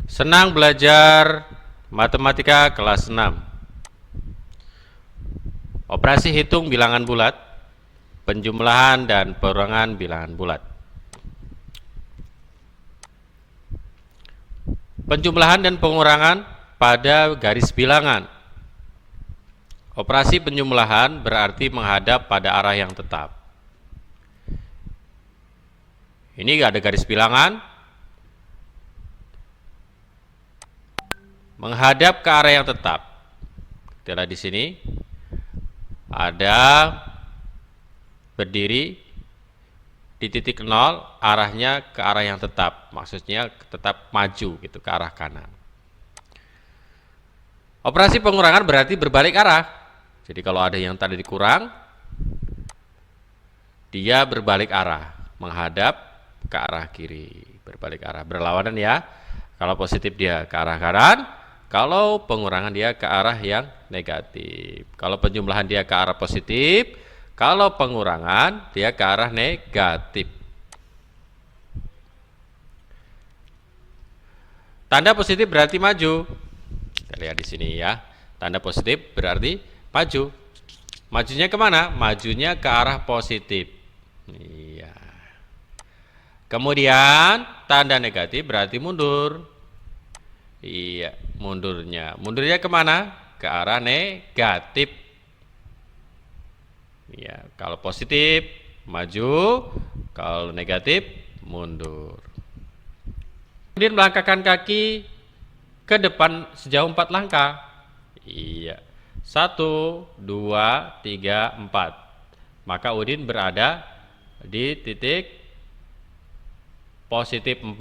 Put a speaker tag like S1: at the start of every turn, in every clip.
S1: Senang belajar matematika kelas 6. Operasi hitung bilangan bulat, penjumlahan dan pengurangan bilangan bulat. Penjumlahan dan pengurangan pada garis bilangan. Operasi penjumlahan berarti menghadap pada arah yang tetap. Ini ada garis bilangan menghadap ke arah yang tetap. Kita lihat di sini ada berdiri di titik 0, arahnya ke arah yang tetap, maksudnya tetap maju gitu ke arah kanan. Operasi pengurangan berarti berbalik arah. Jadi kalau ada yang tadi dikurang, dia berbalik arah, menghadap ke arah kiri, berbalik arah, berlawanan ya. Kalau positif dia ke arah kanan, kalau pengurangan dia ke arah yang negatif. Kalau penjumlahan dia ke arah positif, kalau pengurangan dia ke arah negatif. Tanda positif berarti maju. Kita lihat di sini ya. Tanda positif berarti maju. Majunya kemana? Majunya ke arah positif. Iya. Kemudian tanda negatif berarti mundur. Iya, mundurnya. Mundurnya kemana? Ke arah negatif. Ya, kalau positif maju, kalau negatif mundur. Kemudian melangkahkan kaki ke depan sejauh 4 langkah. Iya. 1, 2, 3, 4. Maka Udin berada di titik positif 4.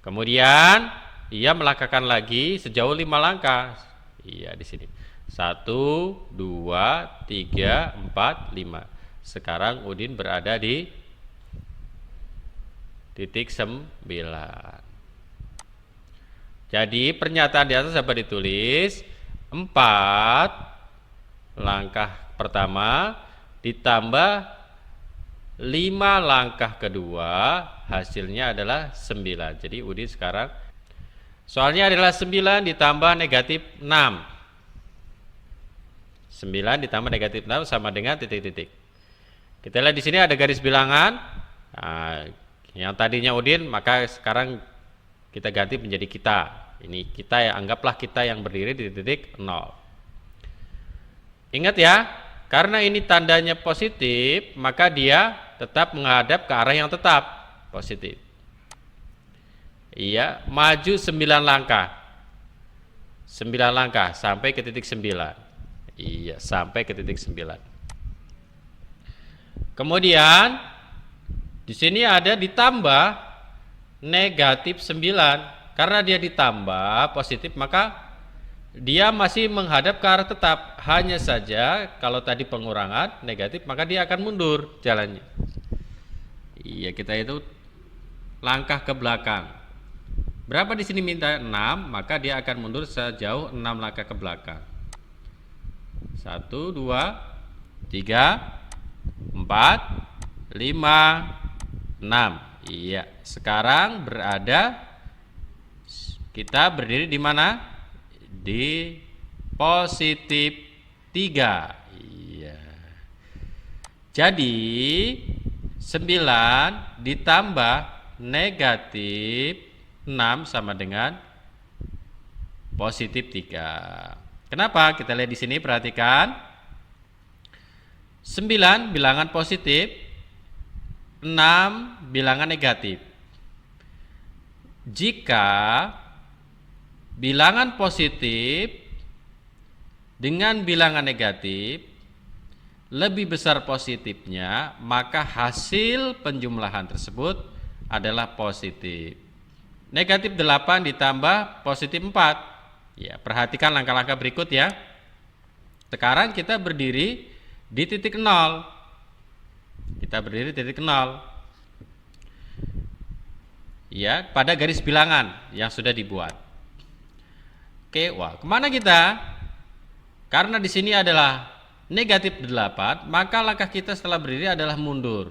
S1: Kemudian ia melangkahkan lagi sejauh 5 langkah. Iya, di sini. 1, 2, 3, 4, 5. Sekarang Udin berada di titik 9. Jadi pernyataan di atas dapat ditulis 4 langkah pertama ditambah 5 langkah kedua, hasilnya adalah 9. Jadi Udin sekarang soalnya adalah 9 ditambah negatif 6. 9 ditambah negatif 6 sama dengan titik-titik. Kita lihat di sini ada garis bilangan. Nah, yang tadinya Udin, maka sekarang kita ganti menjadi kita. Ini kita ya, anggaplah kita yang berdiri di titik 0. Ingat ya, karena ini tandanya positif, maka dia tetap menghadap ke arah yang tetap positif. Iya, maju 9 langkah. 9 langkah sampai ke titik 9. Iya, sampai ke titik 9. Kemudian di sini ada ditambah negatif 9. Karena dia ditambah positif, maka dia masih menghadap ke arah tetap. Hanya saja kalau tadi pengurangan negatif, maka dia akan mundur jalannya. Iya, kita itu langkah ke belakang. Berapa di sini minta 6, maka dia akan mundur sejauh 6 langkah ke belakang. 1, 2, 3, 4, 5, 6. Iya, sekarang kita berdiri di mana? Di positif 3. Iya. Jadi 9 ditambah negatif 6 sama dengan positif 3. Kenapa? Kita lihat di sini, perhatikan. 9 bilangan positif, 6 bilangan negatif. Jika bilangan positif dengan bilangan negatif lebih besar positifnya, maka hasil penjumlahan tersebut adalah positif. Negatif 8 ditambah positif 4. Ya, perhatikan langkah-langkah berikut ya. Sekarang kita berdiri di titik 0. Kita berdiri di titik 0. Ya, pada garis bilangan yang sudah dibuat. Oke, wah, kemana kita? Karena di sini adalah negatif 8, maka langkah kita setelah berdiri adalah mundur.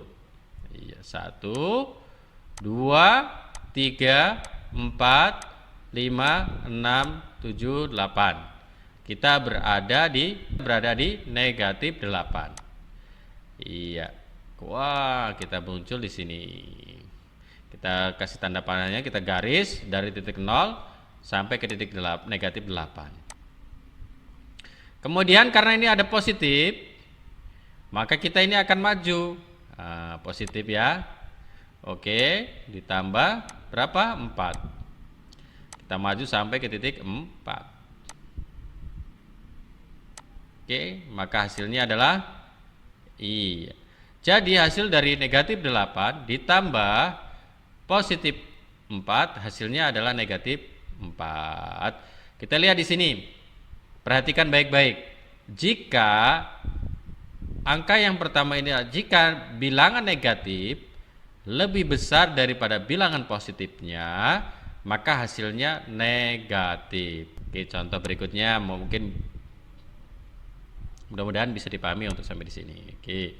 S1: Iya, 1, 2, 3, 4, 5, 6, 7, 8. Kita berada di negatif 8. Iya. Wah, kita muncul di sini. Kita kasih tanda panahnya, kita garis dari titik 0 sampai ke titik negatif 8. Kemudian karena ini ada positif, maka kita ini akan maju. Nah, positif ya. Oke, ditambah berapa? 4. Kita maju sampai ke titik 4. Oke, maka hasilnya adalah iya. Jadi hasil dari negatif 8 ditambah positif 4, hasilnya adalah negatif 4. Kita lihat di sini. Perhatikan baik-baik. Jika angka yang pertama ini, jika bilangan negatif lebih besar daripada bilangan positifnya, maka hasilnya negatif. Oke, contoh berikutnya mungkin mudah-mudahan bisa dipahami untuk sampai di sini. Oke.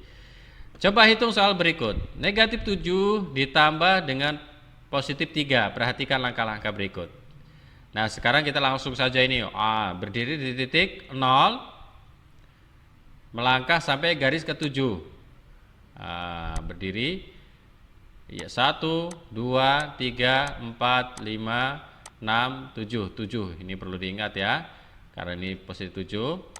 S1: Coba hitung soal berikut. Negatif 7 ditambah dengan positif 3. Perhatikan langkah-langkah berikut. Nah, sekarang kita langsung saja ini. Berdiri di titik 0, melangkah sampai garis ke-7. Berdiri ya, 1, 2, 3, 4, 5, 6, 7. 7. Ini perlu diingat ya. Karena ini posisi 7.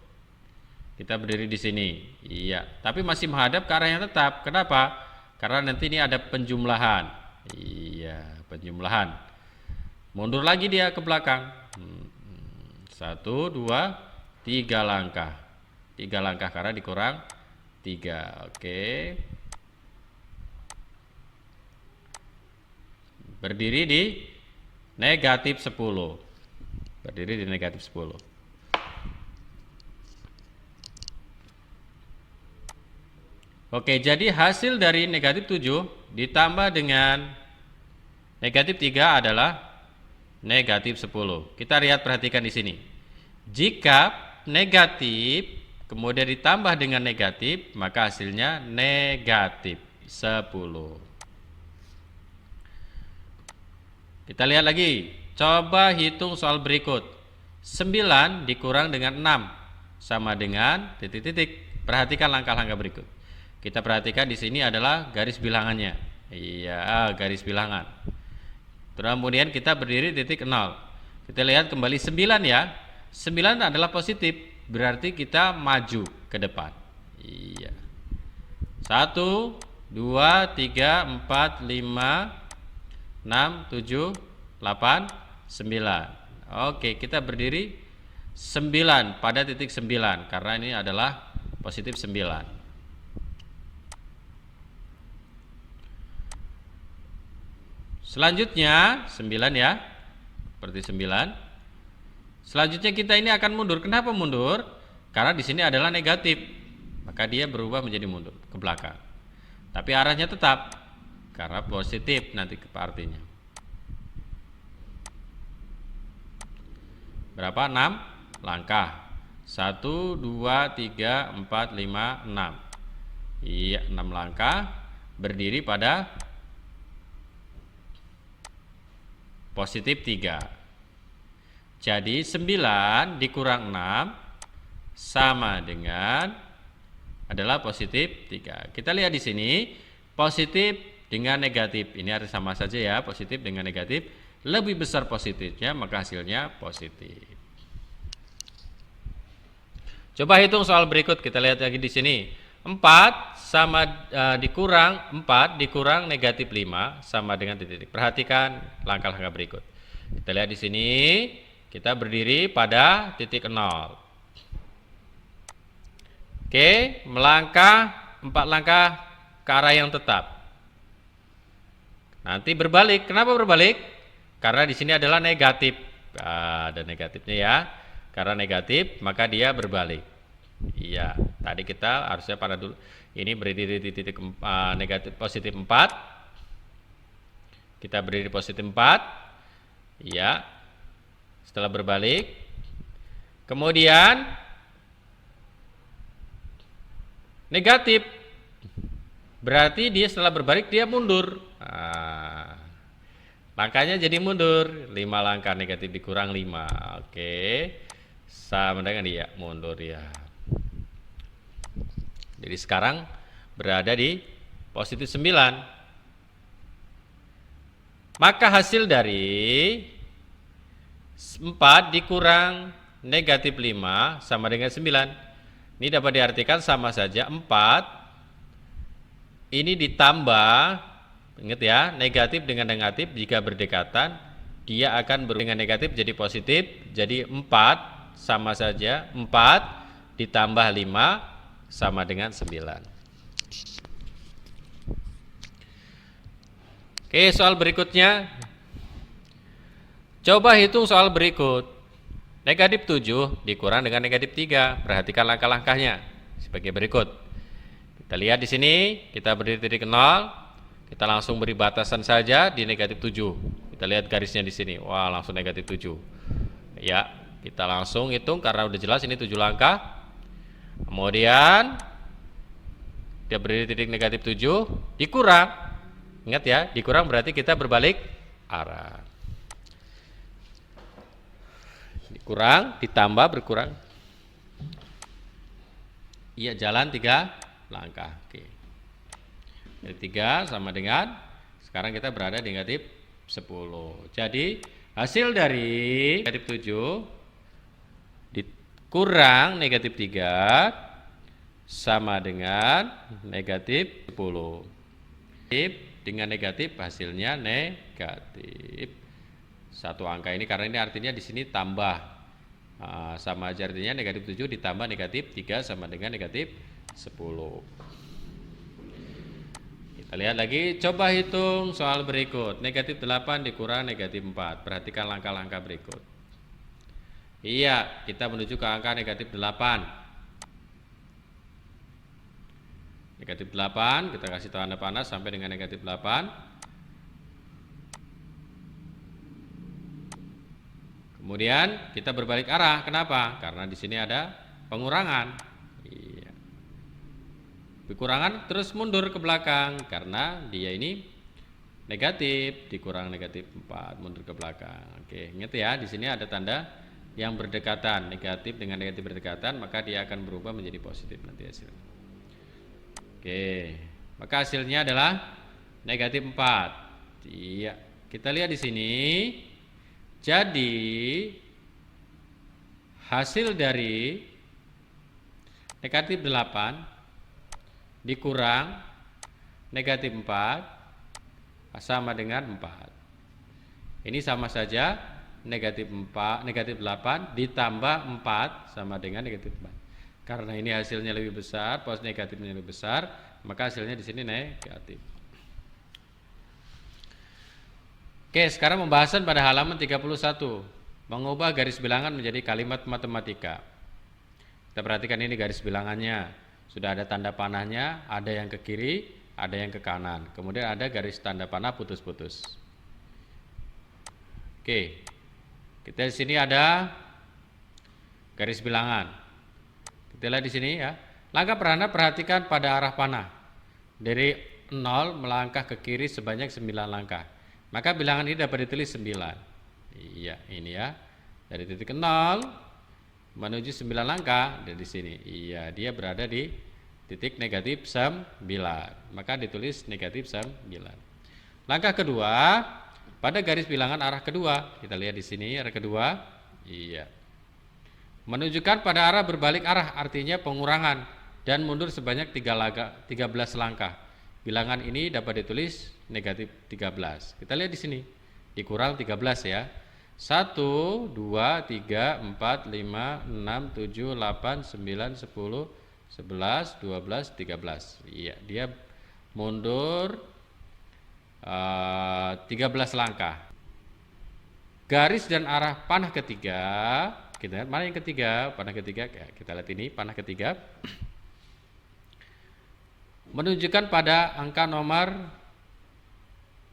S1: Kita berdiri di sini. Iya, tapi masih menghadap ke arah yang tetap. Kenapa? Karena nanti ini ada penjumlahan. Iya, penjumlahan. Mundur lagi dia ke belakang. 1, 2, 3 langkah. 3 langkah karena dikurang 3. Oke. Berdiri di negatif 10. Berdiri di negatif 10. Oke, jadi hasil dari negatif 7 ditambah dengan negatif 3 adalah negatif 10. Kita lihat, perhatikan di sini. Jika negatif kemudian ditambah dengan negatif, maka hasilnya negatif 10. Kita lihat lagi. Coba hitung soal berikut. 9 dikurang dengan 6 sama dengan titik-titik. Perhatikan langkah-langkah berikut. Kita perhatikan di sini adalah garis bilangannya. Iya, garis bilangan. Kemudian kita berdiri di titik 0. Kita lihat kembali 9 ya. 9 adalah positif, berarti kita maju ke depan. Iya. 1, 2, 3, 4, 5, 6, 7, 8, 9. Oke, kita berdiri 9 pada titik 9 karena ini adalah positif 9. Selanjutnya 9 ya, seperti 9. Selanjutnya kita ini akan mundur. Kenapa mundur? Karena di sini adalah negatif, maka dia berubah menjadi mundur ke belakang. Tapi arahnya tetap, karena positif nanti artinya. Berapa? 6 langkah. 1, 2, 3, 4, 5, 6. Iya, 6 langkah. Berdiri pada positif 3. Jadi 9 dikurang 6 sama dengan adalah positif 3. Kita lihat di sini positif dengan negatif. Ini harus sama saja ya, positif dengan negatif. Lebih besar positifnya, maka hasilnya positif. Coba hitung soal berikut. Kita lihat lagi di sini. 4 sama dikurang 4 dikurang negatif 5 sama dengan titik. Perhatikan langkah-langkah berikut. Kita lihat di sini, kita berdiri pada titik 0. Oke, melangkah 4 langkah ke arah yang tetap. Nanti berbalik. Kenapa berbalik? Karena di sini adalah negatif. Ada negatifnya ya. Karena negatif, maka dia berbalik. Iya, tadi kita harusnya pada dulu. Ini berdiri di titik negatif positif 4. Kita berdiri positif 4. Iya. Setelah berbalik, kemudian negatif. Berarti dia setelah berbalik dia mundur. Langkahnya jadi mundur, 5 langkah negatif dikurang 5. Oke. Sama dengan dia mundur ya. Jadi sekarang berada di positif 9. Maka hasil dari 4 dikurang negatif 5 sama dengan 9. Ini dapat diartikan sama saja 4 ini ditambah, ingat ya, negatif dengan negatif jika berdekatan, dia akan berubah dengan negatif jadi positif. Jadi 4 sama saja, 4 ditambah 5 sama dengan 9. Oke, soal berikutnya. Coba hitung soal berikut. Negatif 7 dikurang dengan negatif 3. Perhatikan langkah-langkahnya sebagai berikut. Kita lihat di sini, kita beri titik 0, kita langsung beri batasan saja di negatif 7. Kita lihat garisnya di sini. Wah, langsung negatif 7. Ya, kita langsung hitung karena udah jelas ini 7 langkah. Kemudian kita beri titik negatif 7, dikurang. Ingat ya, dikurang berarti kita berbalik arah. Dikurang, ditambah, berkurang. Iya, jalan 3 langkah. Oke. Dari 3 sama dengan sekarang kita berada di negatif 10. Jadi hasil dari negatif 7 dikurang negatif 3 sama dengan negatif 10. Dengan negatif hasilnya negatif. Satu angka ini karena ini artinya di sini tambah. Sama aja artinya negatif 7 ditambah negatif 3 sama dengan negatif 10. Kita lihat lagi, coba hitung soal berikut. Negatif 8 dikurang negatif 4. Perhatikan langkah-langkah berikut. Iya, kita menuju ke angka negatif 8. Negatif 8, kita kasih tanda panah sampai dengan negatif 8. Kemudian kita berbalik arah. Kenapa? Karena di sini ada pengurangan. Kekurangan terus mundur ke belakang karena dia ini negatif, dikurang negatif 4, mundur ke belakang. Oke, ingat ya, di sini ada tanda yang berdekatan, negatif dengan negatif berdekatan, maka dia akan berubah menjadi positif nanti hasilnya. Oke, maka hasilnya adalah negatif 4. Iya, kita lihat di sini. Jadi hasil dari negatif 8 dikurang negatif 4 sama dengan 4. Ini sama saja negatif 8 ditambah 4 sama dengan negatif 4. Karena ini hasilnya lebih besar, pos negatifnya lebih besar, maka hasilnya di sini negatif. Oke, sekarang pembahasan pada halaman 31. Mengubah garis bilangan menjadi kalimat matematika. Kita perhatikan ini garis bilangannya. Sudah ada tanda panahnya, ada yang ke kiri, ada yang ke kanan. Kemudian ada garis tanda panah putus-putus. Oke. Kita di sini ada garis bilangan. Kita lihat di sini ya. Langkah perhatikan pada arah panah. Dari 0 melangkah ke kiri sebanyak 9 langkah. Maka bilangan ini dapat ditulis 9. Iya, ini ya. Dari titik 0 menuju 9 langkah dari sini. Iya, dia berada di titik negatif 9. Maka ditulis negatif 9. Langkah kedua, pada garis bilangan arah kedua. Kita lihat di sini arah kedua. Iya. Menunjukkan pada arah berbalik arah, artinya pengurangan dan mundur sebanyak 13 langkah. Bilangan ini dapat ditulis negatif 13. Kita lihat di sini. Dikurang 13 ya. 1, 2, 3, 4, 5, 6, 7, 8, 9, 10, 11, 12, 13. Iya, dia mundur 13 langkah. Garis dan arah panah ketiga. Kita lihat mana yang ketiga? Panah ketiga. Kita lihat ini panah ketiga. Menunjukkan pada angka nomor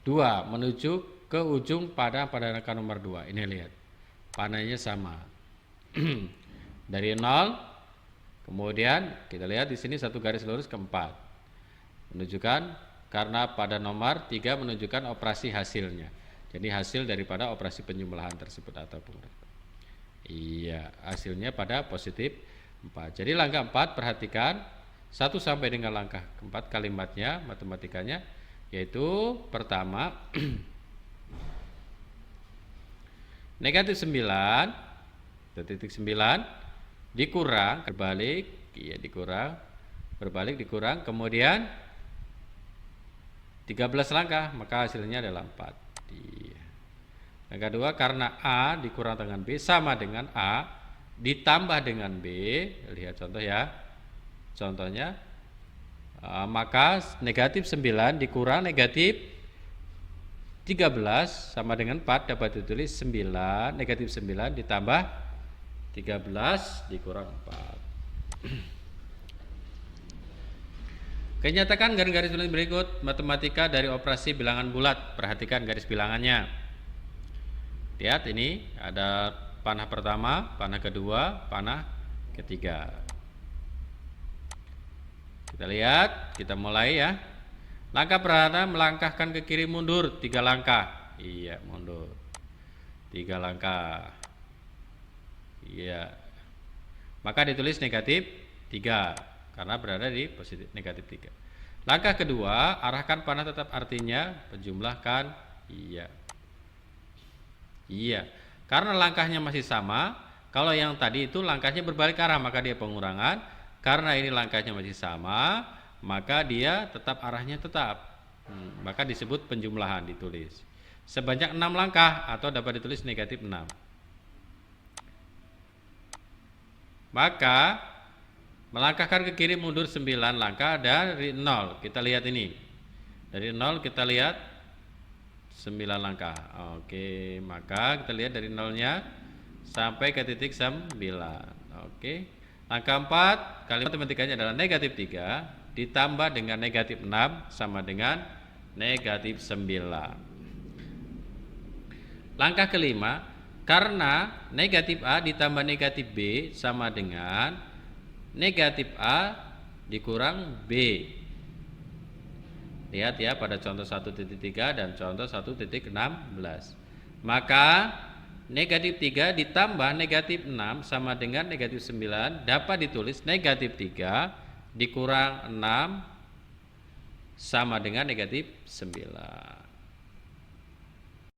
S1: 2 menuju ke ujung pada angka nomor 2. Ini lihat. Panahnya sama. Dari 0 kemudian kita lihat di sini satu garis lurus ke 4. Menunjukkan karena pada nomor 3 menunjukkan operasi hasilnya. Jadi hasil daripada operasi penjumlahan tersebut atau pengurahan. Iya, hasilnya pada positif 4. Jadi langkah 4 perhatikan 1 sampai dengan langkah keempat kalimatnya, matematikanya, yaitu pertama negatif 9 titik 9 dikurang berbalik, iya dikurang berbalik dikurang, kemudian 13 langkah, maka hasilnya adalah 4. Iya. Yang kedua, karena A dikurang dengan B sama dengan A ditambah dengan B, lihat contoh ya. Contohnya, maka negatif 9 dikurang negatif 13 sama dengan 4, dapat ditulis 9, negatif 9 ditambah 13 dikurang 4. Kenyatakan garis tulis berikut matematika dari operasi bilangan bulat. Perhatikan garis bilangannya. Lihat ini ada panah pertama, panah kedua, panah ketiga. Kita lihat, kita mulai ya. Langkah pertama melangkahkan ke kiri mundur 3 langkah. Iya, mundur 3 langkah. Iya. Maka ditulis negatif 3 karena berada di positif negatif 3. Langkah kedua, arahkan panah tetap, artinya penjumlahkan. Iya. Iya. Karena langkahnya masih sama, kalau yang tadi itu langkahnya berbalik arah, maka dia pengurangan. Karena ini langkahnya masih sama, maka dia tetap arahnya tetap. Maka disebut penjumlahan, ditulis. Sebanyak 6 langkah atau dapat ditulis negatif 6. Maka melangkahkan ke kiri mundur 9 langkah dari 0. Kita lihat ini. Dari 0 kita lihat 9 langkah. Oke, maka kita lihat dari 0-nya sampai ke titik 9. Oke. Langkah 4, kalimat matematikanya adalah negatif 3 ditambah dengan negatif 6 sama dengan negatif 9. Langkah kelima, karena negatif A ditambah negatif B sama dengan negatif A dikurang B. Lihat ya pada contoh 1.3 dan contoh 1.16. Maka negatif 3 ditambah negatif 6 sama dengan negatif 9 dapat ditulis negatif 3 dikurang 6 sama dengan negatif 9.